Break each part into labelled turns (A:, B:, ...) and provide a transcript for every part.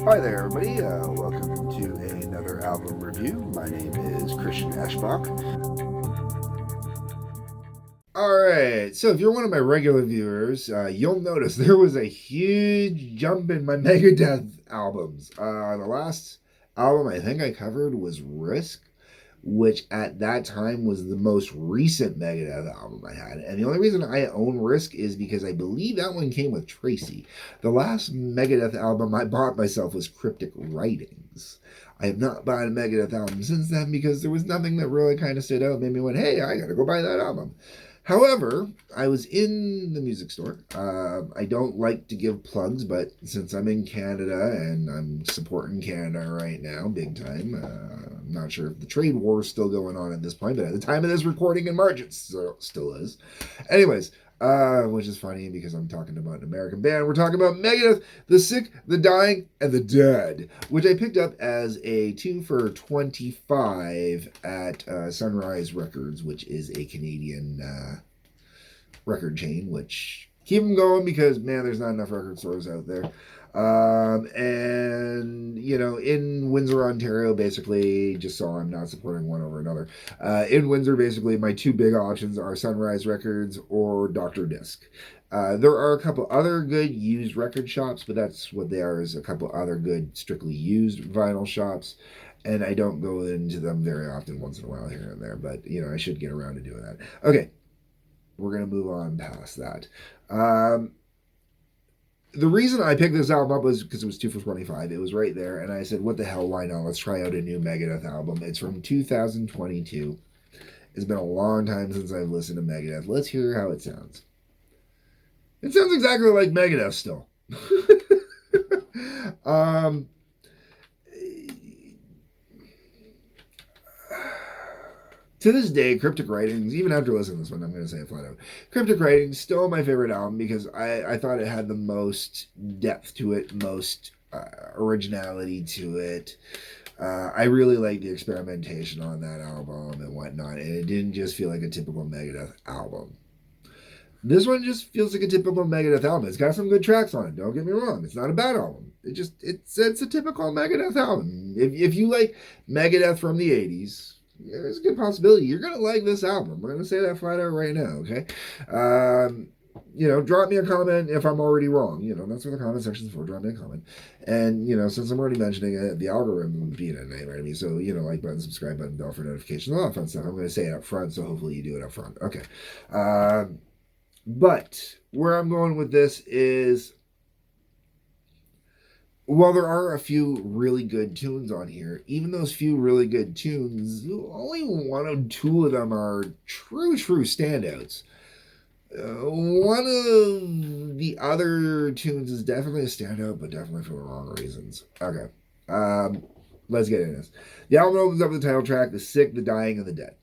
A: Hi there, everybody. Welcome to another album review. My name is Christian Eschbach. All right, so if you're one of my regular viewers, you'll notice there was a huge jump in my Megadeth albums. The last album I think I covered was Risk, which at that time was the most recent Megadeth album I had. And the only reason I own Risk is because I believe that one came with Tracy. The last Megadeth album I bought myself was Cryptic Writings. I have not bought a Megadeth album since then because there was nothing that really kind of stood out and made me went, hey, I gotta go buy that album. However, I was in the music store. I don't like to give plugs, but since I'm in Canada and I'm supporting Canada right now, big time, I'm not sure if the trade war is still going on at this point, but at the time of this recording in March, it still is. Anyways, which is funny because I'm talking about an American band. We're talking about Megadeth, The Sick, The Dying, and The Dead, which I picked up as a 2 for $25 at Sunrise Records, which is a Canadian record chain, which keep them going because, man, there's not enough record stores out there. And, you know, in Windsor, Ontario, basically, just so I'm not supporting one over another, in Windsor, basically, my two big options are Sunrise Records or Dr. Disc. There are a couple other good used record shops, but that's what they are, is a couple other good strictly used vinyl shops. And I don't go into them very often, once in a while here and there, but, you know, I should get around to doing that. Okay, we're going to move on past that. The reason I picked this album up was because it was 2 for $25. It was right there, and I said, what the hell, why not? Let's try out a new Megadeth album. It's from 2022. It's been a long time since I've listened to Megadeth. Let's hear how it sounds. It sounds exactly like Megadeth still. um, to this day, Cryptic Writings, even after listening to this one, I'm going to say it flat out. Cryptic Writings, still my favorite album because I thought it had the most depth to it, most originality to it. I really liked the experimentation on that album and whatnot, and it didn't just feel like a typical Megadeth album. This one just feels like a typical Megadeth album. It's got some good tracks on it. Don't get me wrong. It's not a bad album. It's a typical Megadeth album. If you like Megadeth from the 80s, there's a good possibility you're going to like this album. We're going to say that flat out right now, okay? You know, drop me a comment if I'm already wrong. You know, that's what the comment section's for. Drop me a comment. And, you know, since I'm already mentioning it, the algorithm would be in a nightmare to me. So, you know, like button, subscribe button, bell for notifications, all that fun stuff. I'm going to say it up front, so hopefully you do it up front. Okay. But where I'm going with this is, while there are a few really good tunes on here, even those few really good tunes, only one or two of them are true standouts. One of the other tunes is definitely a standout, but definitely for the wrong reasons. Okay, let's get into this. The album opens up with the title track, The Sick, The Dying, and The Dead.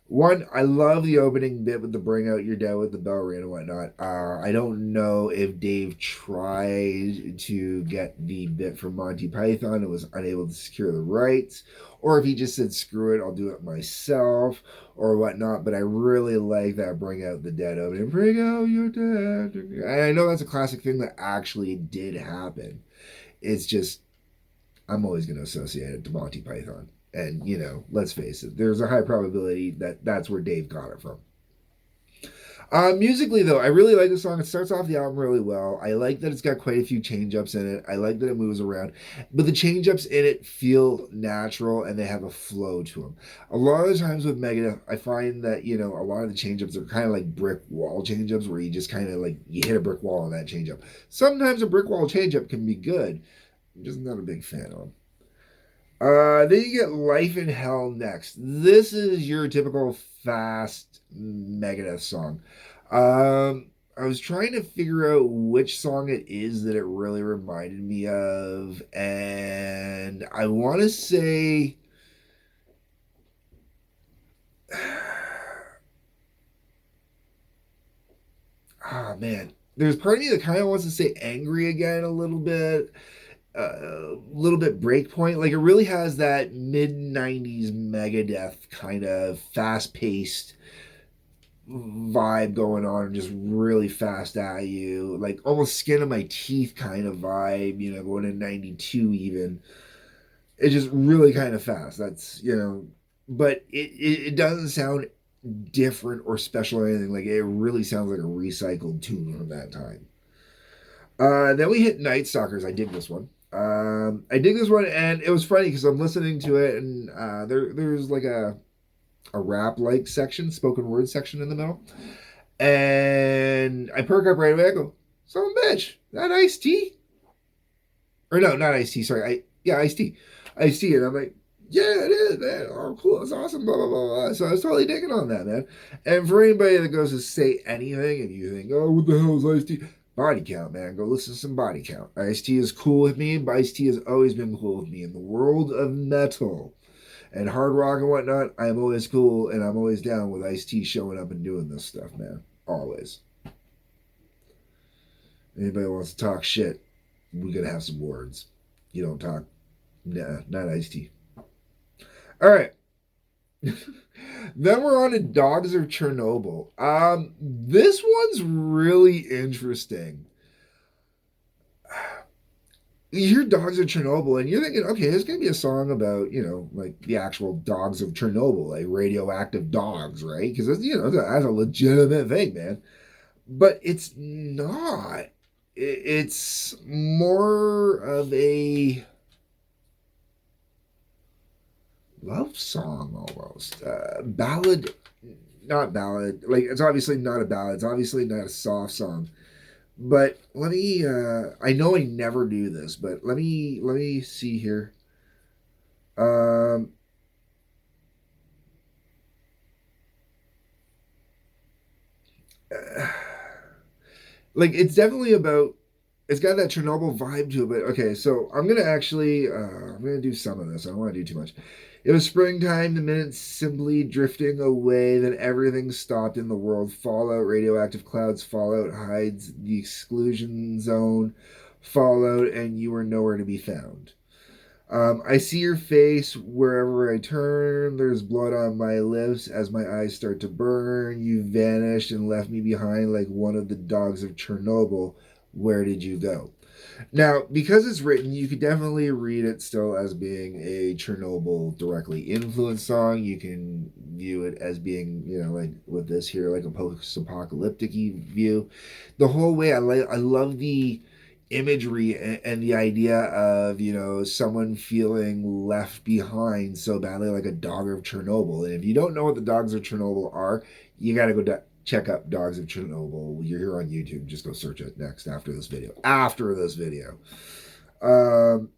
A: One, I love the opening bit with the bring out your dead with the bell ring and whatnot. I don't know if Dave tried to get the bit from Monty Python and was unable to secure the rights, or if he just said, screw it, I'll do it myself, or whatnot. But I really like that bring out the dead opening. Bring out your dead. And I know that's a classic thing that actually did happen. It's just, I'm always going to associate it to Monty Python. And, you know, let's face it, there's a high probability that that's where Dave got it from. Musically, though, I really like the song. It starts off the album really well. I like that it's got quite a few change-ups in it. I like that it moves around. But the change-ups in it feel natural, and they have a flow to them. A lot of the times with Megadeth, I find that, you know, a lot of the change-ups are kind of like brick wall change-ups, where you just kind of like, you hit a brick wall on that change-up. Sometimes a brick wall change-up can be good. I'm just not a big fan of them. Then you get Life in Hell next. This is your typical fast Megadeth song. I was trying to figure out which song it is that it really reminded me of, and I want to say, ah, man, there's part of me that kind of wants to say Angry Again a little bit breakpoint. Like, it really has that mid 90s Megadeth kind of fast paced vibe going on, just really fast at you, like almost skin of my teeth kind of vibe, going to 92 even. It's just really kind of fast. But it doesn't sound different or special or anything. Like it really sounds like a recycled tune from that time. Then we hit Night Stalkers. I dig this one. I dig this one, and it was funny because I'm listening to it, and there's like a rap like section, spoken word section in the middle, and I perk up right away. I go, "Son of a bitch, that iced tea?" Or no, not iced tea. Sorry, iced tea, iced tea, and I'm like, "Yeah, it is, man. Oh, cool, it's awesome." Blah blah blah blah. So I was totally digging on that, man. And for anybody that goes to say anything, and you think, "Oh, what the hell is iced tea?" Body Count, man. Go listen to some Body Count. Ice T is cool with me. Ice T has always been cool with me. In the world of metal and hard rock and whatnot, I'm always cool and I'm always down with Ice T showing up and doing this stuff, man. Always. Anybody wants to talk shit, we gotta have some words. You don't talk. Nah, not Ice T. All right. Then we're on to Dogs of Chernobyl. This one's really interesting. You hear Dogs of Chernobyl and you're thinking, okay, there's going to be a song about, like the actual dogs of Chernobyl, like radioactive dogs, right? Because, that's a legitimate thing, man. But it's not. It's more of a love song almost. Ballad, not ballad. Like, it's obviously not a ballad. It's obviously not a soft song. But let me I know I never do this, but let me see here. Um like it's got that Chernobyl vibe to it, but okay, so I'm gonna do some of this. I don't want to do too much. It was springtime, the minutes simply drifting away, then everything stopped in the world. Fallout, radioactive clouds, fallout hides the exclusion zone, fallout, and you were nowhere to be found. I see your face wherever I turn. There's blood on my lips as my eyes start to burn. You vanished and left me behind like one of the dogs of Chernobyl. Where did you go? Now, because it's written, you could definitely read it still as being a Chernobyl directly influenced song. You can view it as being, like with this here, like a post-apocalyptic view. The whole way, I love the imagery and the idea of someone feeling left behind so badly, like a dog of Chernobyl. And if you don't know what the dogs of Chernobyl are, you got to go check up Dogs of Chernobyl. You're here on YouTube. Just go search it next after this video. After this video. Long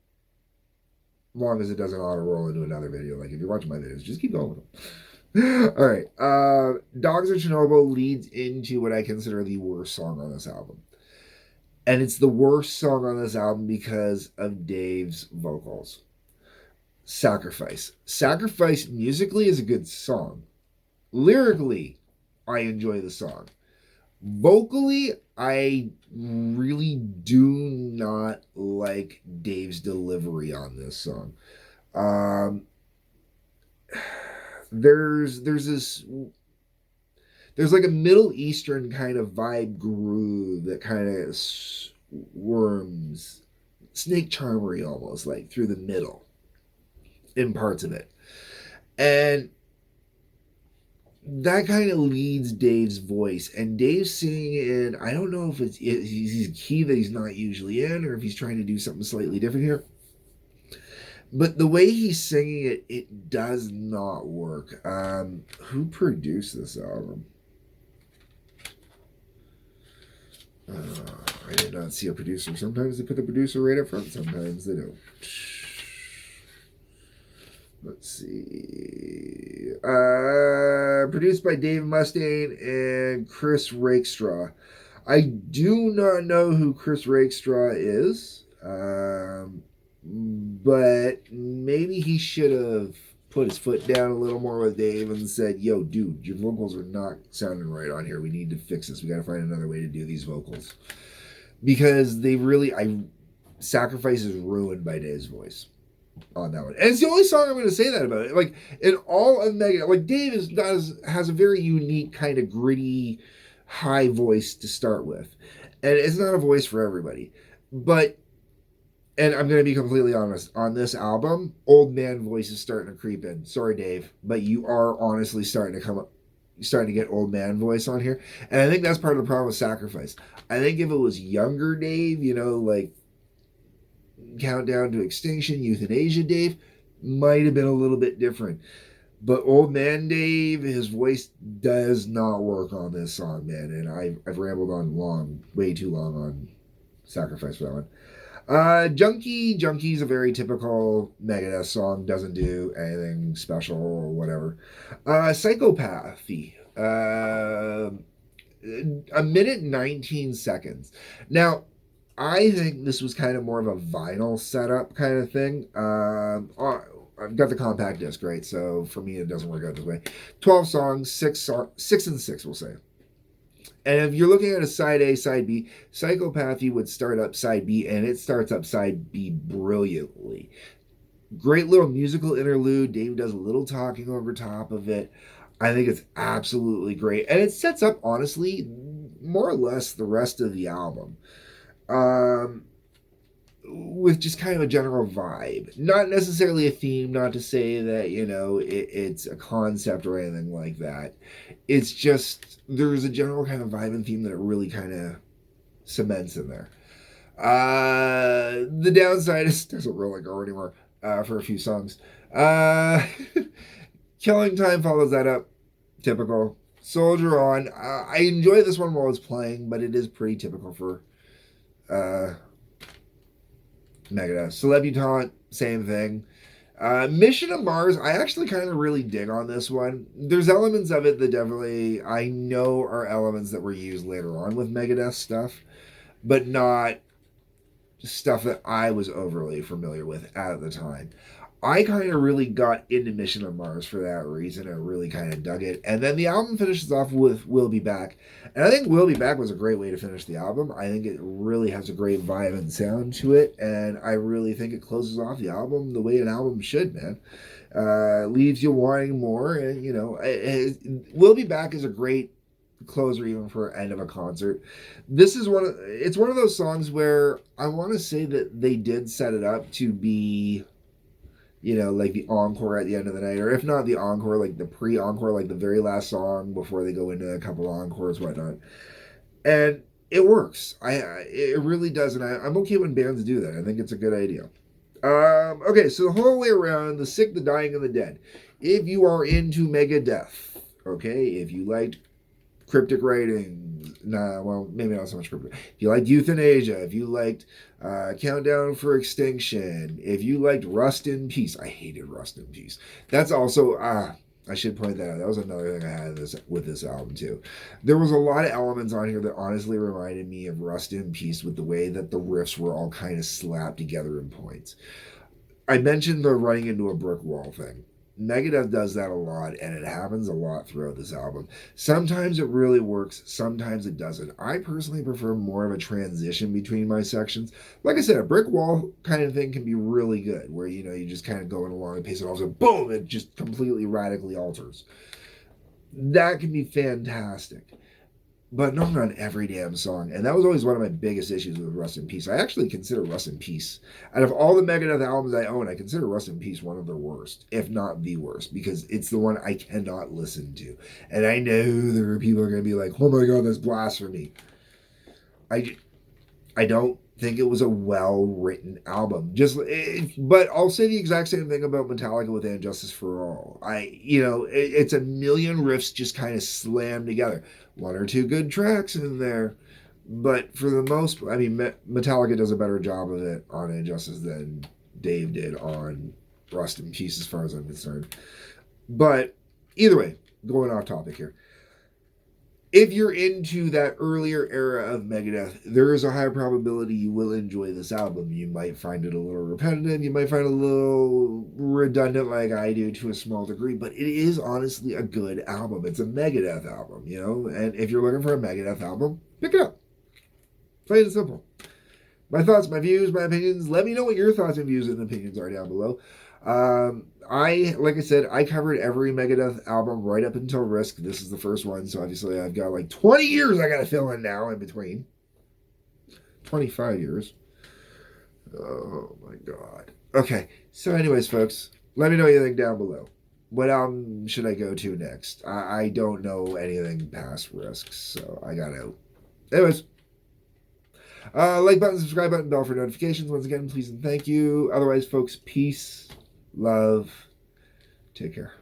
A: as it doesn't auto roll into another video. Like if you're watching my videos, just keep going with them. All right. Dogs of Chernobyl leads into what I consider the worst song on this album. And it's the worst song on this album because of Dave's vocals. Sacrifice. Sacrifice musically is a good song. Lyrically, I enjoy the song. Vocally, I really do not like Dave's delivery on this song. There's this there's like a Middle Eastern kind of vibe groove that kind of worms, snake charmery almost, like through the middle in parts of it. And that kind of leads Dave's voice. And Dave's singing in, I don't know if he's a key that he's not usually in or if he's trying to do something slightly different here. But the way he's singing it, it does not work. Who produced this album? I did not see a producer. Sometimes they put the producer right up front, sometimes they don't. Let's see. Produced by Dave Mustaine and Chris Rakestraw. I do not know who Chris Rakestraw is, but maybe he should have put his foot down a little more with Dave and said, yo, dude, your vocals are not sounding right on here. We need to fix this. We got to find another way to do these vocals. Because Sacrifice is ruined by Dave's voice. on that one. And it's the only song I'm going to say that about it. Like, in all of Megadeth, like, Dave has a very unique kind of gritty, high voice to start with. And it's not a voice for everybody. But, and I'm going to be completely honest, on this album, old man voice is starting to creep in. Sorry, Dave, but you are honestly starting to come up, starting to get old man voice on here. And I think that's part of the problem with Sacrifice. I think if it was younger Dave, you know, like Countdown to Extinction, Euthanasia Dave, might have been a little bit different. But old man Dave, his voice does not work on this song, man. And I've rambled on way too long on Sacrifice for that one. Junkie's a very typical Megadeth song, doesn't do anything special or whatever. Psychopathy, a minute 19 seconds. Now, I think this was kind of more of a vinyl setup kind of thing. I've got the compact disc, right? So for me, it doesn't work out this way. 12 songs, 6 and 6, we'll say. And if you're looking at a side A, side B, Psychopathy would start up side B, and it starts up side B brilliantly. Great little musical interlude. Dave does a little talking over top of it. I think it's absolutely great. And it sets up, honestly, more or less the rest of the album. With just kind of a general vibe. Not necessarily a theme, not to say that, you know, it's a concept or anything like that. It's just, there's a general kind of vibe and theme that it really kind of cements in there. The downside is it doesn't really go anywhere for a few songs. Killing Time follows that up. Typical. Soldier On. I enjoy this one while it's playing, but it is pretty typical for Megadeth. Celebutante, same thing. Mission to Mars, I actually kind of really dig on this one. There's elements of it that definitely I know are elements that were used later on with Megadeth stuff, but not stuff that I was overly familiar with at the time. I kind of really got into Mission to Mars for that reason. I really kind of dug it. And then the album finishes off with We'll Be Back. And I think We'll Be Back was a great way to finish the album. I think it really has a great vibe and sound to it. And I really think it closes off the album the way an album should, man. Leaves you wanting more. And, you know, We'll Be Back is a great closer even for end of a concert. This is it's one of those songs where I want to say that they did set it up to be, you know, like the encore at the end of the night, or if not the encore, like the pre-encore, like the very last song before they go into a couple encores, whatnot. And it works. It really does, and I'm okay when bands do that. I think it's a good idea. Okay, so the whole way around, The Sick, The Dying, and The Dead. If you are into Megadeth, okay, if you liked cryptic writings, well, maybe not so much cryptic. If you liked Euthanasia, if you liked Countdown for Extinction, if you liked Rust in Peace, I hated Rust in Peace. That's also, I should point that out. That was another thing I had with this album too. There was a lot of elements on here that honestly reminded me of Rust in Peace with the way that the riffs were all kind of slapped together in points. I mentioned the running into a brick wall thing. Megadeth does that a lot, and it happens a lot throughout this album. Sometimes it really works, sometimes it doesn't. I personally prefer more of a transition between my sections. Like I said, a brick wall kind of thing can be really good, where, you know, you just kind of going along and pace, and all of a sudden, boom, it just completely radically alters. That can be fantastic, but not on every damn song. And that was always one of my biggest issues with Rust in Peace. I actually consider Rust in Peace, out of all the Megadeth albums I own, I consider Rust in Peace one of the worst, if not the worst, because it's the one I cannot listen to. And I know there are people who are going to be like, oh my god, that's blasphemy. I don't think it was a well-written album. But I'll say the exact same thing about Metallica with And Justice for All. It's a million riffs just kind of slammed together. One or two good tracks in there, but for the most, I mean, Metallica does a better job of it on Injustice than Dave did on Rust in Peace, as far as I'm concerned. But either way, going off topic here. If you're into that earlier era of Megadeth, there is a high probability you will enjoy this album. You might find it a little repetitive. You might find it a little redundant like I do to a small degree, but it is honestly a good album. It's a Megadeth album, you know? And if you're looking for a Megadeth album, pick it up. Plain and simple. My thoughts, my views, my opinions. Let me know what your thoughts and views and opinions are down below. Like I said, I covered every Megadeth album right up until Risk. This is the first one, so obviously I've got like 20 years I gotta fill in now in between. 25 years. Oh my god. Okay, so anyways, folks, let me know what you think down below. What album should I go to next? I don't know anything past Risks, so I got out. Anyways, like button, subscribe button, bell for notifications. Once again, please and thank you. Otherwise, folks, peace, love, take care.